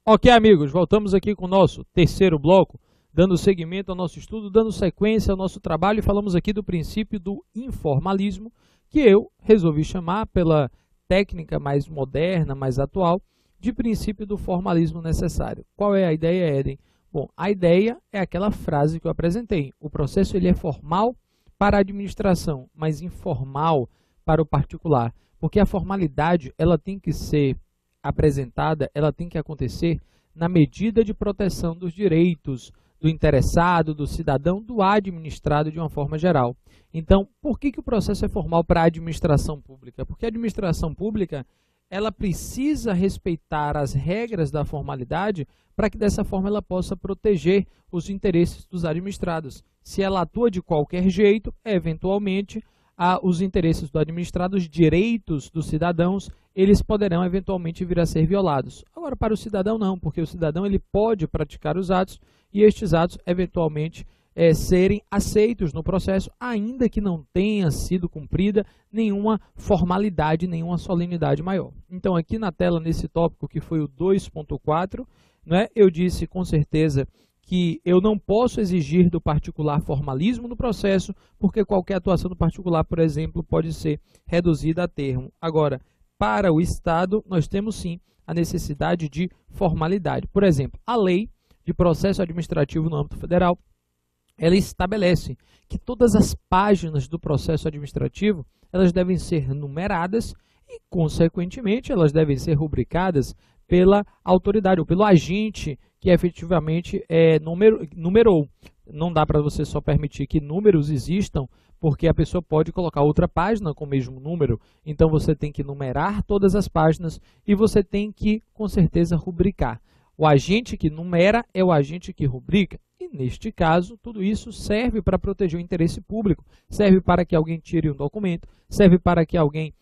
Ok, amigos, voltamos aqui com o nosso terceiro bloco, dando seguimento ao nosso estudo, dando sequência ao nosso trabalho, e falamos aqui do princípio do informalismo, que eu resolvi chamar pela técnica mais moderna, mais atual, de princípio do formalismo necessário. Qual é a ideia, Éden? Bom, a ideia é aquela frase que eu apresentei. O processo ele é formal para a administração, mas informal para o particular, porque a formalidade ela tem que ser apresentada, ela tem que acontecer na medida de proteção dos direitos do interessado, do cidadão, do administrado de uma forma geral. Então, por que o processo é formal para a administração pública? Porque a administração pública ela precisa respeitar as regras da formalidade para que dessa forma ela possa proteger os interesses dos administrados. Se ela atua de qualquer jeito, eventualmente, os interesses do administrado, os direitos dos cidadãos, eles poderão eventualmente vir a ser violados. Agora, para o cidadão não, porque o cidadão ele pode praticar os atos e estes atos eventualmente serem aceitos no processo, ainda que não tenha sido cumprida nenhuma formalidade, nenhuma solenidade maior. Então, aqui na tela, nesse tópico que foi o 2.4, né, eu disse com certeza que eu não posso exigir do particular formalismo no processo, porque qualquer atuação do particular, por exemplo, pode ser reduzida a termo. Agora, para o Estado, nós temos sim a necessidade de formalidade. Por exemplo, a lei de processo administrativo no âmbito federal, ela estabelece que todas as páginas do processo administrativo, elas devem ser numeradas e, consequentemente, elas devem ser rubricadas pela autoridade ou pelo agente que efetivamente numerou. Não dá para você só permitir que números existam, porque a pessoa pode colocar outra página com o mesmo número. Então você tem que numerar todas as páginas e você tem que, com certeza, rubricar. O agente que numera é o agente que rubrica. E neste caso, tudo isso serve para proteger o interesse público, serve para que alguém tire um documento, serve para que alguém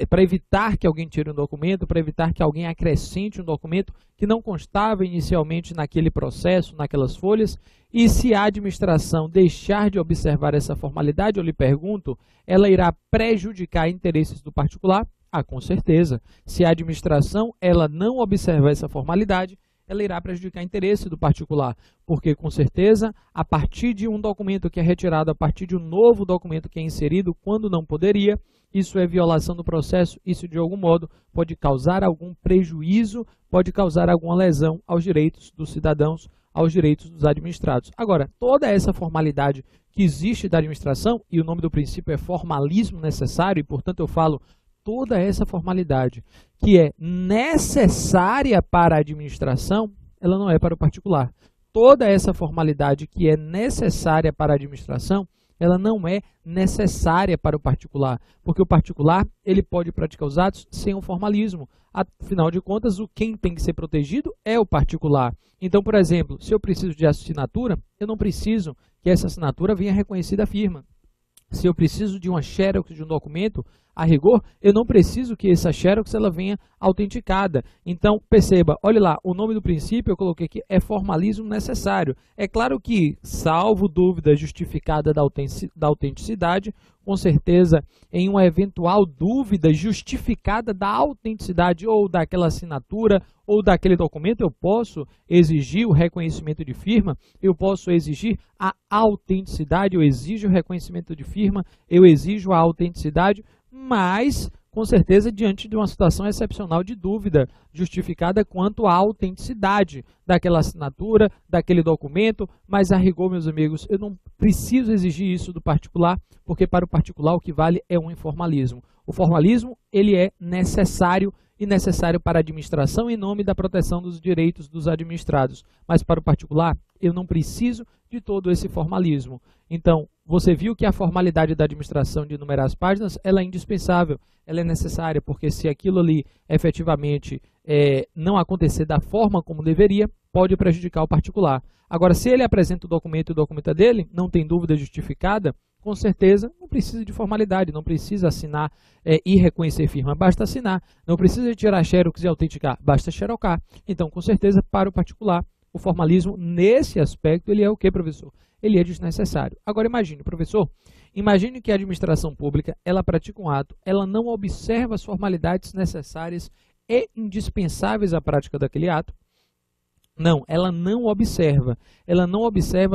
para evitar que alguém tire um documento, para evitar que alguém acrescente um documento que não constava inicialmente naquele processo, naquelas folhas. E se a administração deixar de observar essa formalidade, eu lhe pergunto, ela irá prejudicar interesses do particular? Ah, com certeza. Se a administração ela não observar essa formalidade, ela irá prejudicar interesse do particular, porque com certeza, a partir de um documento que é retirado, a partir de um novo documento que é inserido, quando não poderia, isso é violação do processo, isso de algum modo pode causar algum prejuízo, pode causar alguma lesão aos direitos dos cidadãos, aos direitos dos administrados. Agora, toda essa formalidade que existe da administração, e o nome do princípio é formalismo necessário, e portanto eu falo toda essa formalidade que é necessária para a administração, ela não é para o particular. Toda essa formalidade que é necessária para a administração, ela não é necessária para o particular, porque o particular ele pode praticar os atos sem o formalismo. Afinal de contas, quem tem que ser protegido é o particular. Então, por exemplo, se eu preciso de assinatura, eu não preciso que essa assinatura venha reconhecida a firma. Se eu preciso de uma xerox de um documento, a rigor, eu não preciso que essa xerox ela venha autenticada. Então, perceba, olha lá, o nome do princípio eu coloquei aqui é formalismo necessário. É claro que, salvo dúvida justificada da autenticidade, com certeza, em uma eventual dúvida justificada da autenticidade ou daquela assinatura ou daquele documento, eu posso exigir o reconhecimento de firma, eu posso exigir a autenticidade, eu exijo o reconhecimento de firma, eu exijo a autenticidade, mas, com certeza, diante de uma situação excepcional de dúvida justificada quanto à autenticidade daquela assinatura, daquele documento, mas a rigor, meus amigos, eu não preciso exigir isso do particular, porque para o particular o que vale é um informalismo. O formalismo, ele é necessário e necessário para a administração em nome da proteção dos direitos dos administrados, mas para o particular eu não preciso de todo esse formalismo. Então, você viu que a formalidade da administração de numerar as páginas, ela é indispensável, ela é necessária, porque se aquilo ali efetivamente não acontecer da forma como deveria, pode prejudicar o particular. Agora, se ele apresenta o documento e o documento é dele, não tem dúvida justificada, com certeza não precisa de formalidade, não precisa assinar e reconhecer firma, basta assinar. Não precisa tirar xerox e autenticar, basta xerocar. Então, com certeza, para o particular, o formalismo, nesse aspecto, ele é o que, professor? Ele é desnecessário. Agora, imagine, professor, imagine que a administração pública, ela pratica um ato, ela não observa as formalidades necessárias e indispensáveis à prática daquele ato. Não, ela não observa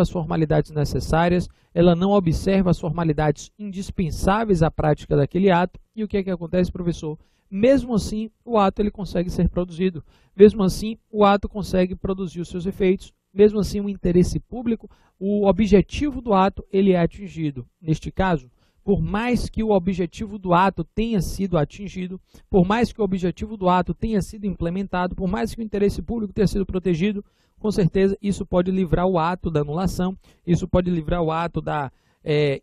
as formalidades necessárias, ela não observa as formalidades indispensáveis à prática daquele ato. E o que é que acontece, professor? Mesmo assim, o ato ele consegue ser produzido, mesmo assim, o ato consegue produzir os seus efeitos, mesmo assim, o interesse público, o objetivo do ato, ele é atingido. Neste caso, por mais que o objetivo do ato tenha sido atingido, por mais que o objetivo do ato tenha sido implementado, por mais que o interesse público tenha sido protegido, com certeza isso pode livrar o ato da anulação, isso pode livrar o ato da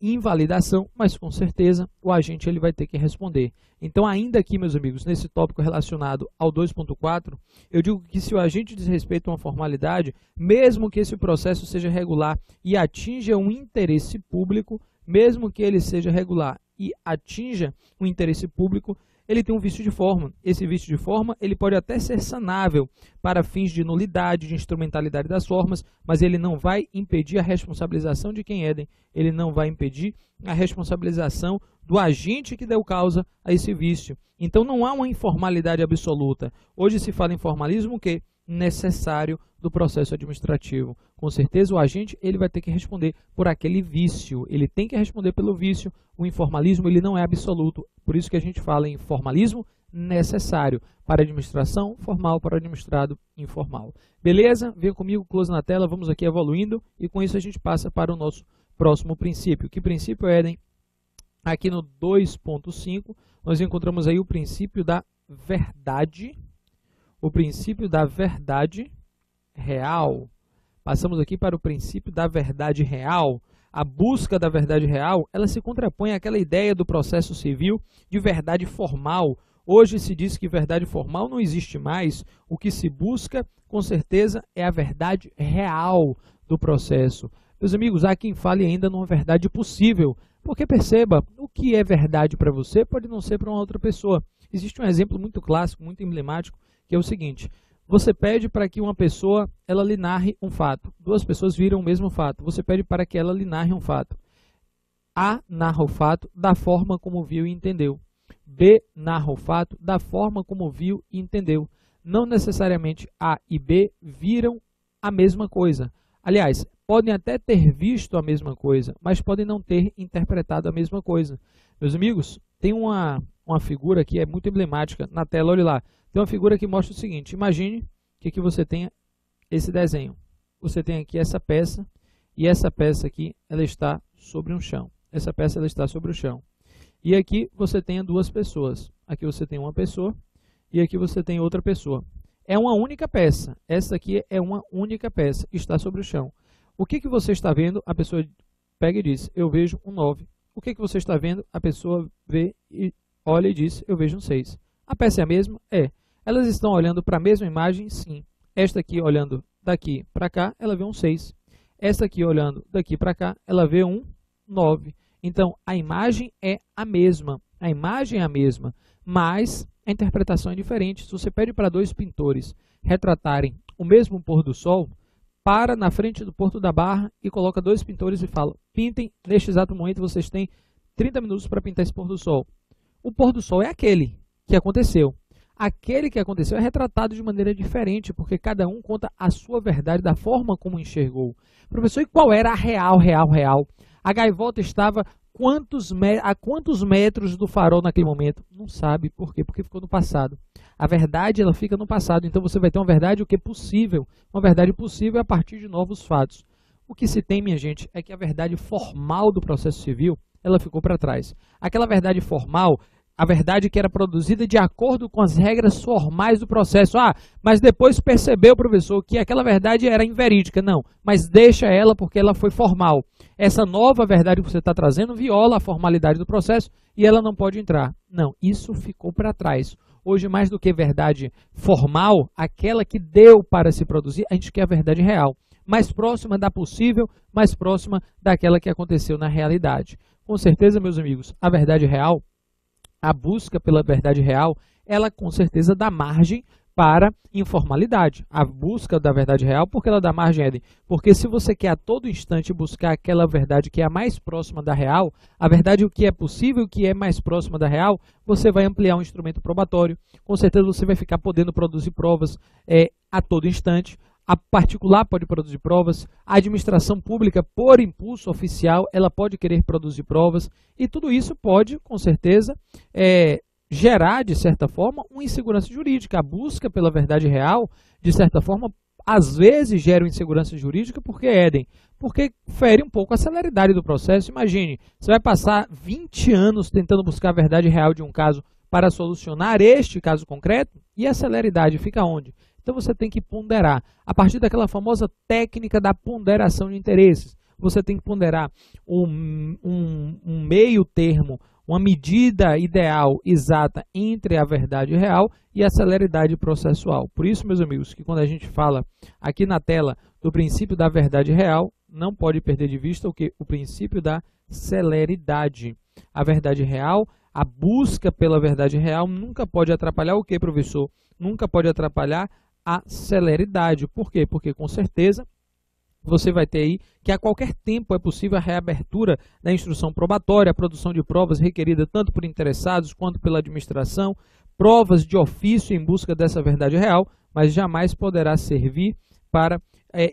invalidação, mas com certeza o agente ele vai ter que responder. Então, ainda aqui, meus amigos, nesse tópico relacionado ao 2.4, eu digo que se o agente desrespeita uma formalidade, mesmo que esse processo seja regular e atinja um interesse público, mesmo que ele seja regular e atinja um interesse público, ele tem um vício de forma. Esse vício de forma ele pode até ser sanável para fins de nulidade, de instrumentalidade das formas, mas ele não vai impedir a responsabilização de quem é, ele não vai impedir a responsabilização do agente que deu causa a esse vício. Então não há uma informalidade absoluta. Hoje se fala em formalismo que necessário do processo administrativo. Com certeza o agente ele vai ter que responder por aquele vício, ele tem que responder pelo vício. O informalismo ele não é absoluto, por isso que a gente fala em formalismo necessário para a administração, formal para o administrado informal. Beleza? Vem comigo, close na tela, vamos aqui evoluindo e com isso a gente passa para o nosso próximo princípio. Que princípio é, hein? Aqui no 2.5 nós encontramos aí o princípio da verdade. O princípio da verdade real. Passamos aqui para o princípio da verdade real. A busca da verdade real, ela se contrapõe àquela ideia do processo civil de verdade formal. Hoje se diz que verdade formal não existe mais. O que se busca, com certeza, é a verdade real do processo. Meus amigos, há quem fale ainda numa verdade possível. Porque perceba, o que é verdade para você pode não ser para uma outra pessoa. Existe um exemplo muito clássico, muito emblemático, que é o seguinte: você pede para que uma pessoa ela lhe narre um fato. Duas pessoas viram o mesmo fato. Você pede para que ela lhe narre um fato. A narra o fato da forma como viu e entendeu. B narra o fato da forma como viu e entendeu. Não necessariamente A e B viram a mesma coisa. Aliás, podem até ter visto a mesma coisa, mas podem não ter interpretado a mesma coisa. Meus amigos, tem uma figura que é muito emblemática na tela, olha lá. Tem uma figura que mostra o seguinte: imagine que aqui você tenha esse desenho. Você tem aqui essa peça, e essa peça aqui, ela está sobre um chão. Essa peça ela está sobre o chão. E aqui você tem duas pessoas. Aqui você tem uma pessoa, e aqui você tem outra pessoa. É uma única peça. Essa aqui é uma única peça, está sobre o chão. O que você está vendo? A pessoa pega e diz: eu vejo um 9. O que você está vendo? A pessoa vê e olha e diz: eu vejo um 6. A peça é a mesma? É. Elas estão olhando para a mesma imagem? Sim. Esta aqui olhando daqui para cá, ela vê um 6. Esta aqui olhando daqui para cá, ela vê um 9. Então, a imagem é a mesma. A imagem é a mesma, mas a interpretação é diferente. Se você pede para dois pintores retratarem o mesmo pôr do sol, para na frente do Porto da Barra e coloca dois pintores e fala: pintem, neste exato momento vocês têm 30 minutos para pintar esse pôr do sol. O pôr do sol é aquele que aconteceu. Aquele que aconteceu é retratado de maneira diferente, porque cada um conta a sua verdade da forma como enxergou. Professor, e qual era a real? A gaivota estava a quantos metros do farol naquele momento? Não sabe. Por quê? Porque ficou no passado. A verdade ela fica no passado, então você vai ter uma verdade o que é possível. Uma verdade possível a partir de novos fatos. O que se tem, minha gente, é que a verdade formal do processo civil, ela ficou para trás. Aquela verdade formal, a verdade que era produzida de acordo com as regras formais do processo. Ah, mas depois percebeu, professor, que aquela verdade era inverídica. Não, mas deixa ela porque ela foi formal. Essa nova verdade que você está trazendo viola a formalidade do processo e ela não pode entrar. Não, isso ficou para trás. Hoje, mais do que verdade formal, aquela que deu para se produzir, a gente quer a verdade real. Mais próxima da possível, mais próxima daquela que aconteceu na realidade. Com certeza, meus amigos, a verdade real, a busca pela verdade real, ela com certeza dá margem para informalidade, a busca da verdade real. Porque ela dá margem, Eden? Porque se você quer a todo instante buscar aquela verdade que é a mais próxima da real, a verdade o que é possível, o que é mais próxima da real, você vai ampliar um instrumento probatório, com certeza você vai ficar podendo produzir provas a todo instante. A particular pode produzir provas, a administração pública, por impulso oficial, ela pode querer produzir provas, e tudo isso pode, com certeza, gerar, de certa forma, uma insegurança jurídica. A busca pela verdade real, de certa forma, às vezes gera uma insegurança jurídica. Por que, Eden? Porque fere um pouco a celeridade do processo. Imagine, você vai passar 20 anos tentando buscar a verdade real de um caso para solucionar este caso concreto, e a celeridade fica onde? Então você tem que ponderar, a partir daquela famosa técnica da ponderação de interesses. Você tem que ponderar um meio termo, uma medida ideal, exata, entre a verdade real e a celeridade processual. Por isso, meus amigos, que quando a gente fala aqui na tela do princípio da verdade real, não pode perder de vista o princípio da celeridade. A verdade real, a busca pela verdade real nunca pode atrapalhar o que, professor? Nunca pode atrapalhar a celeridade. Por quê? Porque com certeza você vai ter aí que a qualquer tempo é possível a reabertura da instrução probatória, a produção de provas requerida tanto por interessados quanto pela administração, provas de ofício em busca dessa verdade real, mas jamais poderá servir para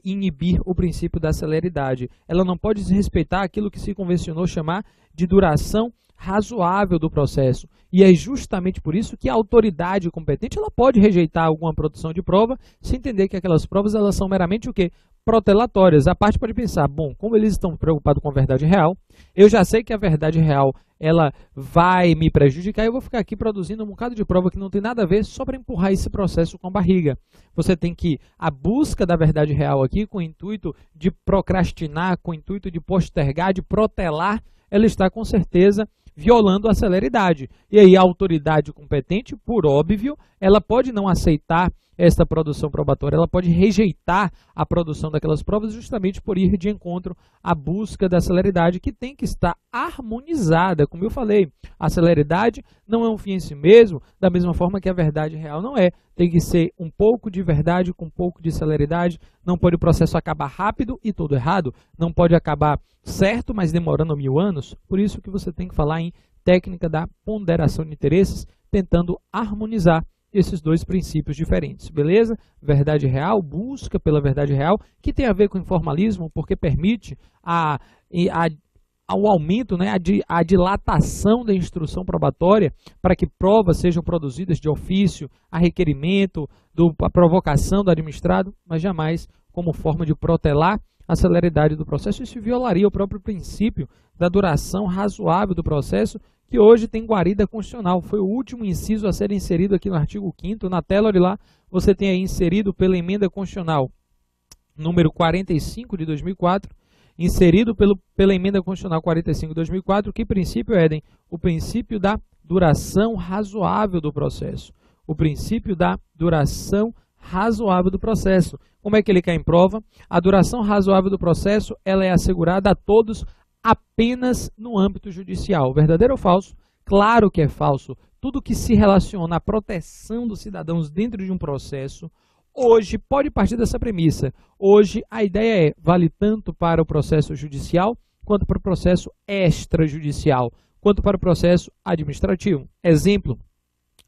inibir o princípio da celeridade. Ela não pode desrespeitar aquilo que se convencionou chamar de duração razoável do processo. E é justamente por isso que a autoridade competente ela pode rejeitar alguma produção de prova se entender que aquelas provas elas são meramente o quê? Protelatórias. A parte pode pensar, bom, como eles estão preocupados com a verdade real, eu já sei que a verdade real ela vai me prejudicar, eu vou ficar aqui produzindo um bocado de prova que não tem nada a ver só para empurrar esse processo com a barriga. Você tem que a busca da verdade real aqui com o intuito de procrastinar, com o intuito de postergar, de protelar, ela está com certeza violando a celeridade. E aí a autoridade competente, por óbvio, ela pode não aceitar esta produção probatória, ela pode rejeitar a produção daquelas provas justamente por ir de encontro à busca da celeridade, que tem que estar harmonizada. Como eu falei, a celeridade não é um fim em si mesmo, da mesma forma que a verdade real não é. Tem que ser um pouco de verdade com um pouco de celeridade, não pode o processo acabar rápido e todo errado, não pode acabar certo, mas demorando 1000 anos. Por isso que você tem que falar em técnica da ponderação de interesses, tentando harmonizar esses dois princípios diferentes, beleza? Verdade real, busca pela verdade real, que tem a ver com informalismo, porque permite ao aumento, né, a dilatação da instrução probatória para que provas sejam produzidas de ofício, a requerimento, a provocação do administrado, mas jamais como forma de protelar a celeridade do processo. Isso violaria o próprio princípio da duração razoável do processo, que hoje tem guarida constitucional. Foi o último inciso a ser inserido aqui no artigo 5º. Na tela, olha lá, você tem aí inserido pela emenda constitucional número 45 de 2004, inserido pela emenda constitucional 45 de 2004, que princípio, Eden? O princípio da duração razoável do processo. O princípio da duração razoável do processo. Como é que ele cai em prova? A duração razoável do processo ela é assegurada a todos apenas no âmbito judicial. Verdadeiro ou falso? Claro que é falso. Tudo que se relaciona à proteção dos cidadãos dentro de um processo, hoje pode partir dessa premissa. Hoje a ideia vale tanto para o processo judicial, quanto para o processo extrajudicial, quanto para o processo administrativo. Exemplo,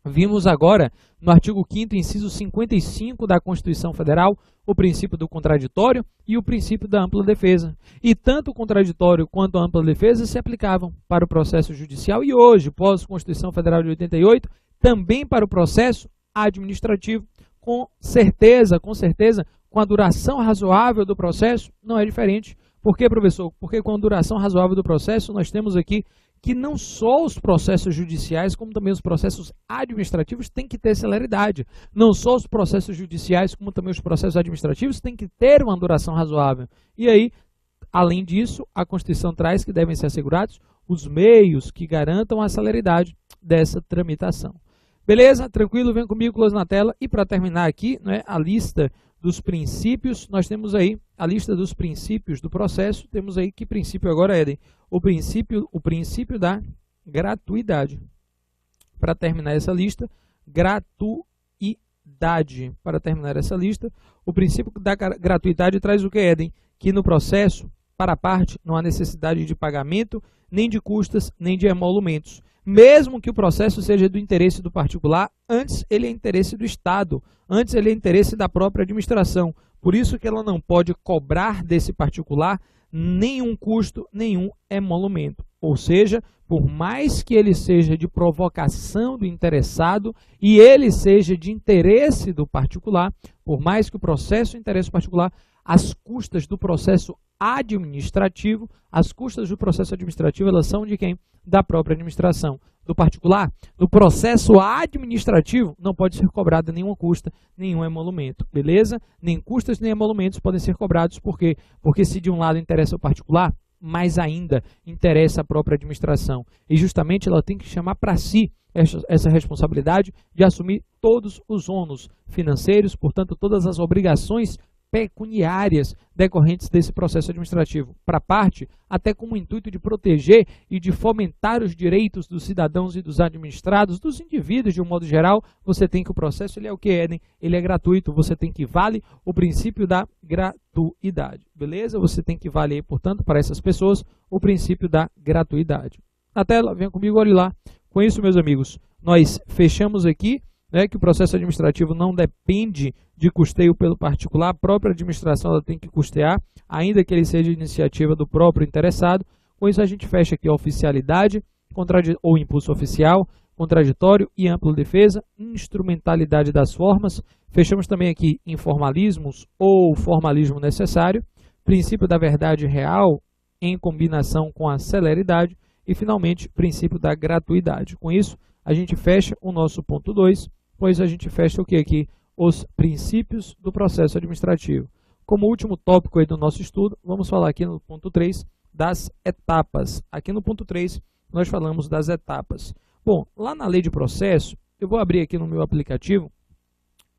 vimos agora no artigo 5º, inciso 55 da Constituição Federal, o princípio do contraditório e o princípio da ampla defesa. E tanto o contraditório quanto a ampla defesa se aplicavam para o processo judicial e hoje, pós-Constituição Federal de 88, também para o processo administrativo. Com certeza, com a duração razoável do processo, não é diferente. Por quê, professor? Porque com a duração razoável do processo, nós temos aqui que não só os processos judiciais, como também os processos administrativos têm que ter celeridade. Não só os processos judiciais, como também os processos administrativos têm que ter uma duração razoável. E aí, além disso, a Constituição traz que devem ser assegurados os meios que garantam a celeridade dessa tramitação. Beleza? Tranquilo? Vem comigo, close na tela. E para terminar aqui, né, a lista dos princípios, nós temos aí a lista dos princípios do processo. Temos aí que princípio agora, Eden? O princípio da gratuidade. Para terminar essa lista, gratuidade. gratuidade. Para terminar essa lista, o princípio da gratuidade traz o que, Éden? Que no processo, para a parte, não há necessidade de pagamento, nem de custas, nem de emolumentos. Mesmo que o processo seja do interesse do particular, antes ele é interesse do Estado, antes ele é interesse da própria administração. Por isso que ela não pode cobrar desse particular nenhum custo, nenhum emolumento. Ou seja, por mais que ele seja de provocação do interessado e ele seja de interesse do particular, por mais que o processo interesse particular, as custas do processo administrativo, elas são de quem? Da própria administração. Do particular, do processo administrativo, não pode ser cobrada nenhuma custa, nenhum emolumento, beleza? Nem custas, nem emolumentos podem ser cobrados, por quê? Porque se de um lado interessa o particular, mais ainda interessa a própria administração. E justamente ela tem que chamar para si essa responsabilidade de assumir todos os ônus financeiros, portanto, todas as obrigações pecuniárias decorrentes desse processo administrativo, para a parte, até com o intuito de proteger e de fomentar os direitos dos cidadãos e dos administrados, dos indivíduos de um modo geral. Você tem que o processo, ele é o que, Éden? Ele é gratuito, você tem que vale o princípio da gratuidade, beleza? Você tem que valer, portanto, para essas pessoas, o princípio da gratuidade. Na tela, venha comigo, olhe lá. Com isso, meus amigos, nós fechamos aqui, que o processo administrativo não depende de custeio pelo particular, a própria administração ela tem que custear, ainda que ele seja iniciativa do próprio interessado. Com isso a gente fecha aqui a oficialidade ou impulso oficial, contraditório e ampla defesa, instrumentalidade das formas. Fechamos também aqui informalismos ou formalismo necessário, princípio da verdade real em combinação com a celeridade e, finalmente, princípio da gratuidade. Com isso, a gente fecha o nosso ponto 2. Pois a gente fecha o que aqui? Os princípios do processo administrativo. Como último tópico aí do nosso estudo, vamos falar aqui no ponto 3 das etapas. Aqui no ponto 3 nós falamos das etapas. Bom, lá na lei de processo, eu vou abrir aqui no meu aplicativo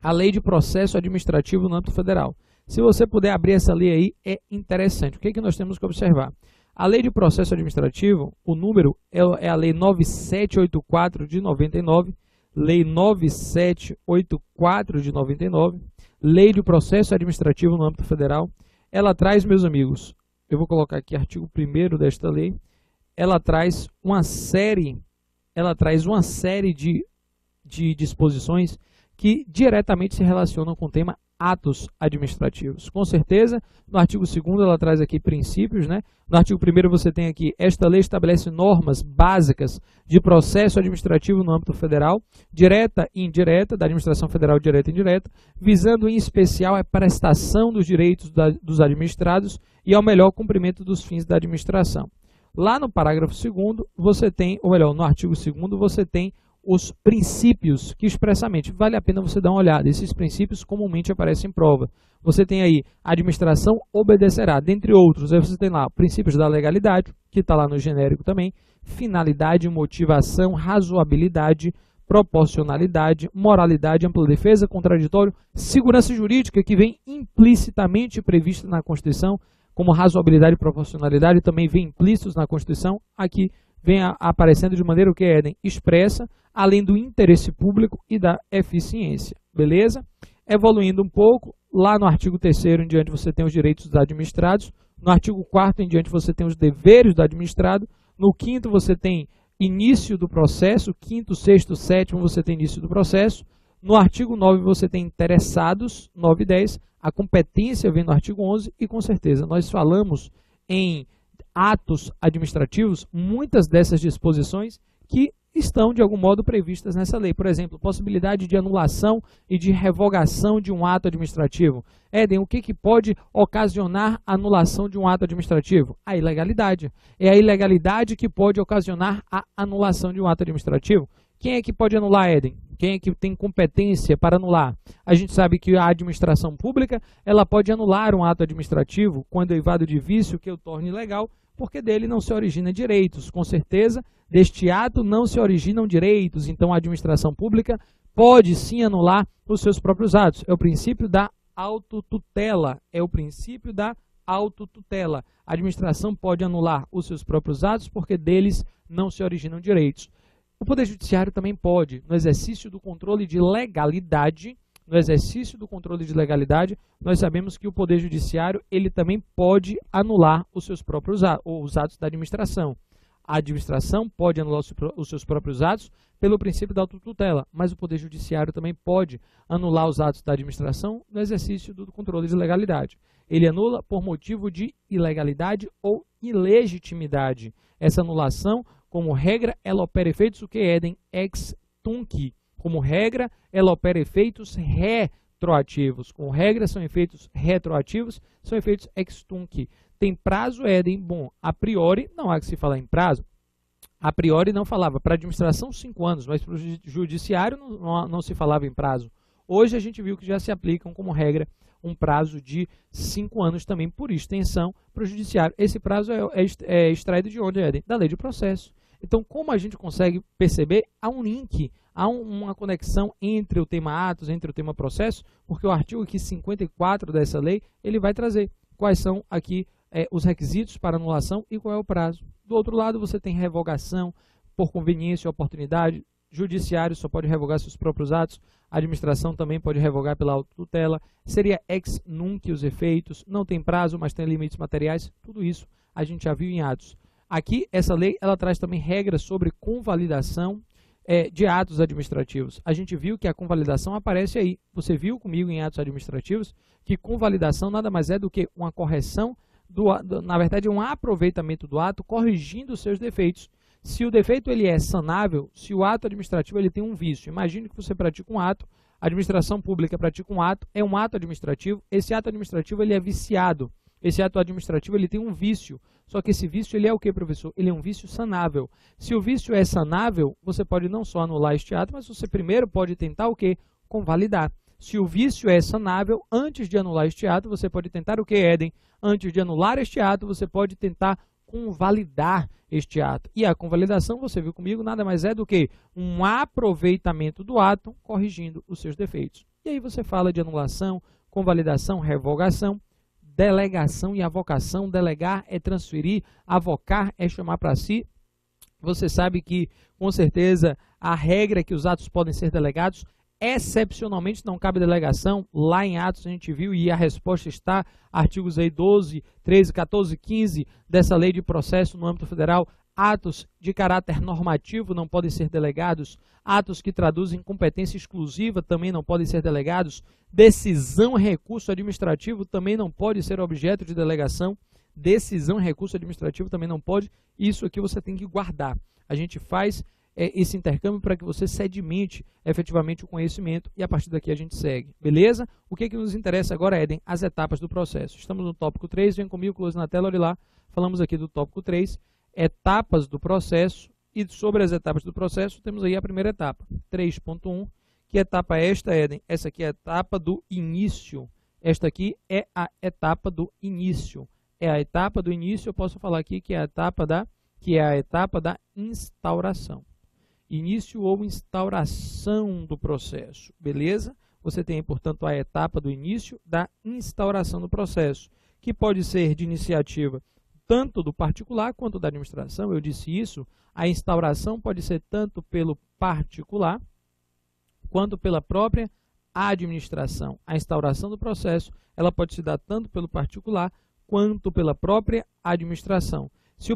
a lei de processo administrativo no âmbito federal. Se você puder abrir essa lei aí, é interessante. O que é que nós temos que observar? A lei de processo administrativo, o número é a lei 9784 de 99, Lei 9784 de 99, Lei de Processo Administrativo no âmbito federal. Ela traz, meus amigos, eu vou colocar aqui artigo 1º desta lei, ela traz uma série de disposições que diretamente se relacionam com o tema atos administrativos. Com certeza, no artigo 2º ela traz aqui princípios, né? No artigo 1º você tem aqui, esta lei estabelece normas básicas de processo administrativo no âmbito federal, direta e indireta, da administração federal direta e indireta, visando em especial a prestação dos direitos dos administrados e ao melhor cumprimento dos fins da administração. Lá no parágrafo 2º, você tem, ou melhor, no artigo 2º, você tem os princípios que expressamente vale a pena você dar uma olhada. Esses princípios comumente aparecem em prova. Você tem aí, a administração obedecerá, dentre outros. Aí você tem lá princípios da legalidade, que está lá no genérico também, finalidade, motivação, razoabilidade, proporcionalidade, moralidade, ampla defesa, contraditório, segurança jurídica, que vem implicitamente prevista na Constituição, como razoabilidade e proporcionalidade, também vem implícitos na Constituição. Aqui vem aparecendo de maneira o que, Éden? Expressa, além do interesse público e da eficiência. Beleza? Evoluindo um pouco, lá no artigo 3º em diante você tem os direitos dos administrados, no artigo 4º em diante você tem os deveres do administrado, no 5º você tem início do processo, 5º, 6º, 7º você tem início do processo, no artigo 9 você tem interessados, 9 e 10, a competência vem no artigo 11 e com certeza nós falamos em atos administrativos, muitas dessas disposições que estão de algum modo previstas nessa lei. Por exemplo, possibilidade de anulação e de revogação de um ato administrativo. Éden, o que pode ocasionar a anulação de um ato administrativo? A ilegalidade. É a ilegalidade que pode ocasionar a anulação de um ato administrativo. Quem é que pode anular, Éden? Quem é que tem competência para anular? A gente sabe que a administração pública ela pode anular um ato administrativo quando derivado de vício que o torne ilegal, porque dele não se originam direitos. Com certeza, deste ato não se originam direitos, então a administração pública pode sim anular os seus próprios atos. É o princípio da autotutela, A administração pode anular os seus próprios atos porque deles não se originam direitos. O Poder Judiciário também pode, no exercício do controle de legalidade, no exercício do controle de legalidade, nós sabemos que o Poder Judiciário ele também pode anular os seus próprios os atos da administração. A administração pode anular os seus próprios atos pelo princípio da autotutela, mas o Poder Judiciário também pode anular os atos da administração no exercício do controle de legalidade. Ele anula por motivo de ilegalidade ou ilegitimidade. Essa anulação, como regra, ela opera efeitos o que edem ex tunc. Como regra, ela opera efeitos retroativos. Com regra, são efeitos retroativos, são efeitos ex tunc. Tem prazo, edem, bom, a priori, não há que se falar em prazo. A priori não falava, para a administração 5 anos, mas para o judiciário não se falava em prazo. Hoje a gente viu que já se aplicam como regra um prazo de 5 anos também por extensão para o judiciário. Esse prazo é extraído de onde, Eden? Da lei de processo. Então, como a gente consegue perceber, há um link, há uma conexão entre o tema atos, entre o tema processo, porque o artigo aqui 54 dessa lei, ele vai trazer quais são aqui os requisitos para anulação e qual é o prazo. Do outro lado, você tem revogação por conveniência ou oportunidade. Judiciário só pode revogar seus próprios atos. A administração também pode revogar pela autotutela. Seria ex nunc os efeitos. Não tem prazo, mas tem limites materiais. Tudo isso a gente já viu em atos. Aqui, essa lei, ela traz também regras sobre convalidação de atos administrativos. A gente viu que a convalidação aparece aí. Você viu comigo em atos administrativos que convalidação nada mais é do que uma correção, na verdade, um aproveitamento do ato corrigindo os seus defeitos. Se o defeito ele é sanável, se o ato administrativo ele tem um vício, imagine que você pratica um ato, a administração pública pratica um ato, é um ato administrativo, esse ato administrativo ele é viciado, esse ato administrativo ele tem um vício, só que esse vício ele é o que, professor? Ele é um vício sanável. Se o vício é sanável, você pode não só anular este ato, mas você primeiro pode tentar o que? Convalidar. Se o vício é sanável, antes de anular este ato, você pode tentar o que, Eden? Antes de anular este ato, você pode tentar convalidar este ato. E a convalidação, você viu comigo, nada mais é do que um aproveitamento do ato corrigindo os seus defeitos. E aí você fala de anulação, convalidação, revogação, delegação e avocação. Delegar é transferir, avocar é chamar para si. Você sabe que, com certeza, a regra é que os atos podem ser delegados. Excepcionalmente não cabe delegação, lá em Atos a gente viu e a resposta está, artigos aí 12, 13, 14, 15 dessa lei de processo no âmbito federal, atos de caráter normativo não podem ser delegados, atos que traduzem competência exclusiva também não podem ser delegados, decisão e recurso administrativo também não pode ser objeto de delegação, decisão e recurso administrativo também não pode, isso aqui você tem que guardar. A gente faz esse intercâmbio para que você sedimente efetivamente o conhecimento e a partir daqui a gente segue, beleza? O que nos interessa agora, Eden? As etapas do processo. Estamos no tópico 3, vem comigo, close na tela, olha lá, falamos aqui do tópico 3, etapas do processo, e sobre as etapas do processo temos aí a primeira etapa, 3.1, que etapa é esta, Eden? Essa aqui é a etapa do início, esta aqui é a etapa do início, eu posso falar aqui que é a etapa da instauração. Início ou instauração do processo, beleza? Você tem, portanto, a etapa do início da instauração do processo, que pode ser de iniciativa tanto do particular quanto da administração. Eu disse isso, a instauração pode ser tanto pelo particular quanto pela própria administração. A instauração do processo, ela pode se dar tanto pelo particular quanto pela própria administração. Se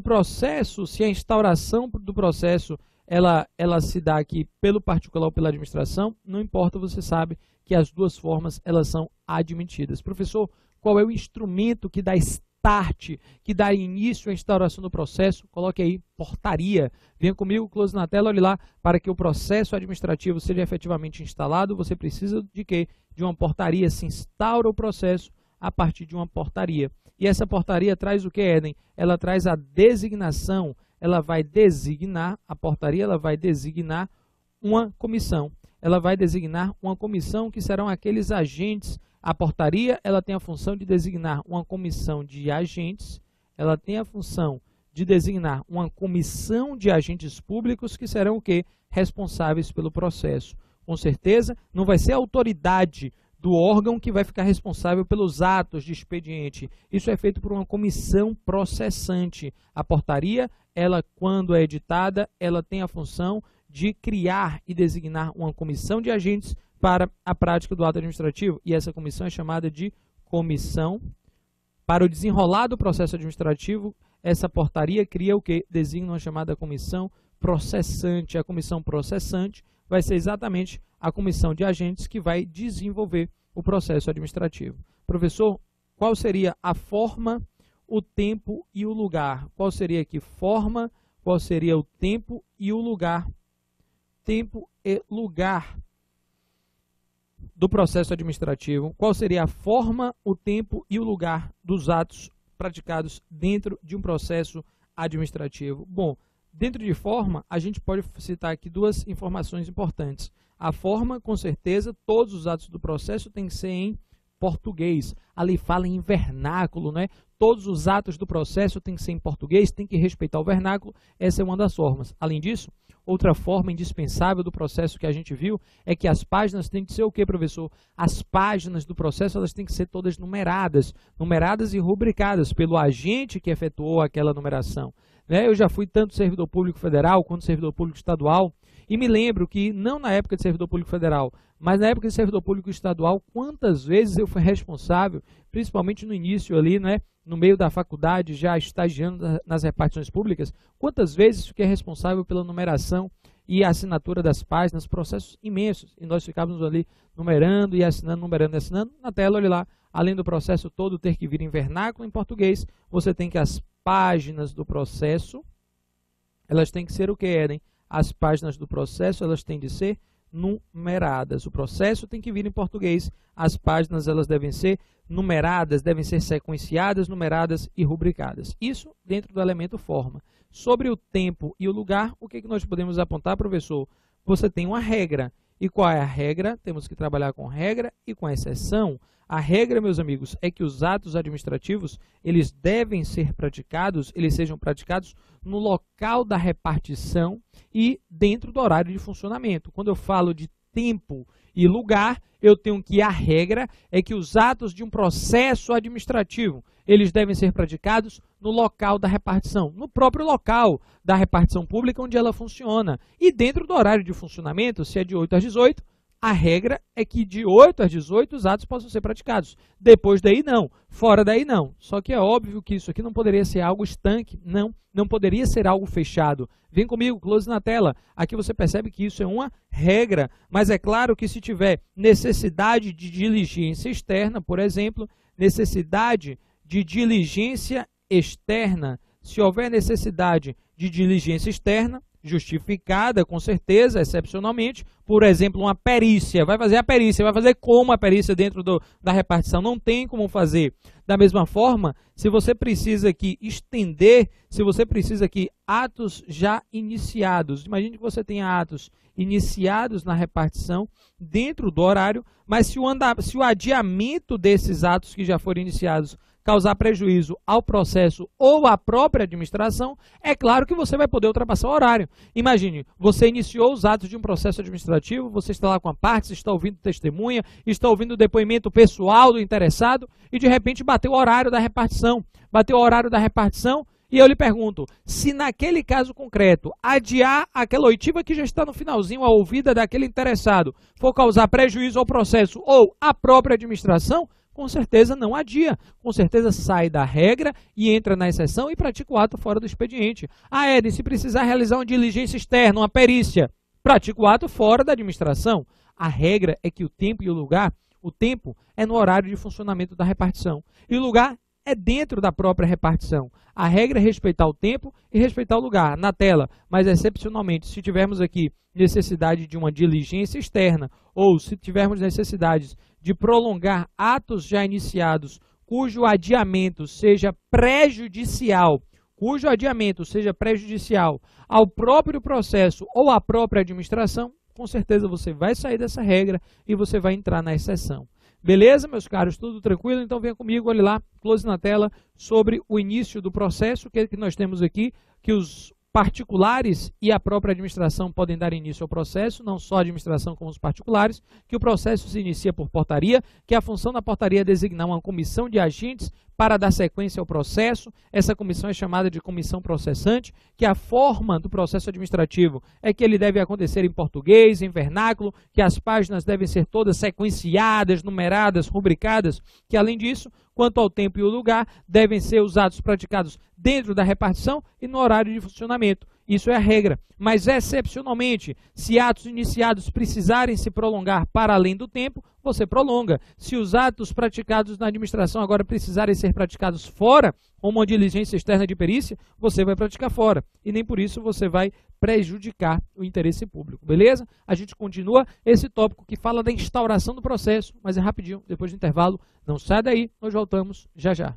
a instauração do processo ela se dá aqui pelo particular ou pela administração, não importa, você sabe que as duas formas elas são admitidas. Professor, qual é o instrumento que dá start, que dá início à instauração do processo? Coloque aí portaria. Venha comigo, close na tela, olhe lá, para que o processo administrativo seja efetivamente instalado, você precisa de quê? De uma portaria. Se instaura o processo a partir de uma portaria. E essa portaria traz o que, Eden? Ela traz a designação, ela vai designar, a portaria ela vai designar uma comissão. Ela vai designar uma comissão que serão aqueles agentes. A portaria ela tem a função de designar uma comissão de agentes, ela tem a função de designar uma comissão de agentes públicos que serão o quê? Responsáveis pelo processo. Com certeza, não vai ser a autoridade do órgão que vai ficar responsável pelos atos de expediente. Isso é feito por uma comissão processante. A portaria, ela, quando é editada, ela tem a função de criar e designar uma comissão de agentes para a prática do ato administrativo, e essa comissão é chamada de comissão. Para o desenrolar do processo administrativo, essa portaria cria o que? Designa uma chamada comissão processante. A comissão processante vai ser exatamente a comissão de agentes que vai desenvolver o processo administrativo. Professor, qual seria a forma, o tempo e o lugar? Qual seria aqui forma, qual seria o tempo e o lugar? Tempo e lugar do processo administrativo. Qual seria a forma, o tempo e o lugar dos atos praticados dentro de um processo administrativo? Bom, dentro de forma, a gente pode citar aqui duas informações importantes. A forma, com certeza, todos os atos do processo têm que ser em português. A lei fala em vernáculo, né? Todos os atos do processo têm que ser em português, tem que respeitar o vernáculo. Essa é uma das formas. Além disso, outra forma indispensável do processo que a gente viu é que as páginas têm que ser o quê, professor? As páginas do processo elas têm que ser todas numeradas e rubricadas pelo agente que efetuou aquela numeração. Eu já fui tanto servidor público federal quanto servidor público estadual e me lembro que, não na época de servidor público federal, mas na época de servidor público estadual, quantas vezes eu fui responsável, principalmente no início ali, no meio da faculdade, já estagiando nas repartições públicas, quantas vezes fiquei responsável pela numeração e assinatura das páginas, processos imensos, e nós ficávamos ali numerando e assinando, numerando e assinando. Na tela, olha lá, além do processo todo ter que vir em vernáculo, em português, você tem que as páginas do processo, elas têm que ser o que, Eden? As páginas do processo, elas têm de ser numeradas. O processo tem que vir em português, as páginas elas devem ser numeradas, devem ser sequenciadas, numeradas e rubricadas. Isso dentro do elemento forma. Sobre o tempo e o lugar, o que nós podemos apontar, professor? Você tem uma regra. E qual é a regra? Temos que trabalhar com regra e com exceção. A regra, meus amigos, é que os atos administrativos, eles devem ser praticados, eles sejam praticados no local da repartição e dentro do horário de funcionamento. Quando eu falo de tempo e lugar, eu tenho que a regra é que os atos de um processo administrativo, eles devem ser praticados no local da repartição, no próprio local da repartição pública onde ela funciona. E dentro do horário de funcionamento, se é de 8 às 18, a regra é que de 8 às 18 os atos possam ser praticados. Depois daí não, fora daí não. Só que é óbvio que isso aqui não poderia ser algo estanque, não poderia ser algo fechado. Vem comigo, close na tela. Aqui você percebe que isso é uma regra, mas é claro que se tiver necessidade de diligência externa, por exemplo, necessidade de diligência externa, se houver necessidade de diligência externa, justificada, com certeza, excepcionalmente, por exemplo, uma perícia, vai fazer a perícia, vai fazer como a perícia dentro da repartição, não tem como fazer. Da mesma forma, se você precisa aqui estender, se você precisa aqui atos já iniciados, imagine que você tenha atos iniciados na repartição dentro do horário, mas se o adiamento desses atos que já foram iniciados causar prejuízo ao processo ou à própria administração, é claro que você vai poder ultrapassar o horário. Imagine, você iniciou os atos de um processo administrativo, você está lá com a parte, está ouvindo testemunha, está ouvindo o depoimento pessoal do interessado e de repente bateu o horário da repartição. Bateu o horário da repartição e eu lhe pergunto, se naquele caso concreto adiar aquela oitiva que já está no finalzinho, a ouvida daquele interessado, for causar prejuízo ao processo ou à própria administração, com certeza não adia, com certeza sai da regra e entra na exceção e pratica o ato fora do expediente. Eden, se precisar realizar uma diligência externa, uma perícia, pratica o ato fora da administração. A regra é que o tempo e o lugar, o tempo é no horário de funcionamento da repartição e o lugar é dentro da própria repartição. A regra é respeitar o tempo e respeitar o lugar na tela, mas excepcionalmente, se tivermos aqui necessidade de uma diligência externa ou se tivermos necessidades de prolongar atos já iniciados cujo adiamento seja prejudicial, ao próprio processo ou à própria administração, com certeza você vai sair dessa regra e você vai entrar na exceção. Beleza, meus caros? Tudo tranquilo? Então venha comigo, olhe lá, close na tela, sobre o início do processo, que nós temos aqui, que os particulares e a própria administração podem dar início ao processo, não só a administração como os particulares, que o processo se inicia por portaria, que a função da portaria é designar uma comissão de agentes para dar sequência ao processo. Essa comissão é chamada de comissão processante, que a forma do processo administrativo é que ele deve acontecer em português, em vernáculo, que as páginas devem ser todas sequenciadas, numeradas, rubricadas, que além disso, quanto ao tempo e o lugar, devem ser usados, praticados dentro da repartição e no horário de funcionamento. Isso é a regra. Mas, excepcionalmente, se atos iniciados precisarem se prolongar para além do tempo, você prolonga. Se os atos praticados na administração agora precisarem ser praticados fora, como uma diligência externa de perícia, você vai praticar fora. E nem por isso você vai prejudicar o interesse público. Beleza? A gente continua esse tópico que fala da instauração do processo, mas é rapidinho, depois do intervalo. Não sai daí, nós voltamos já já.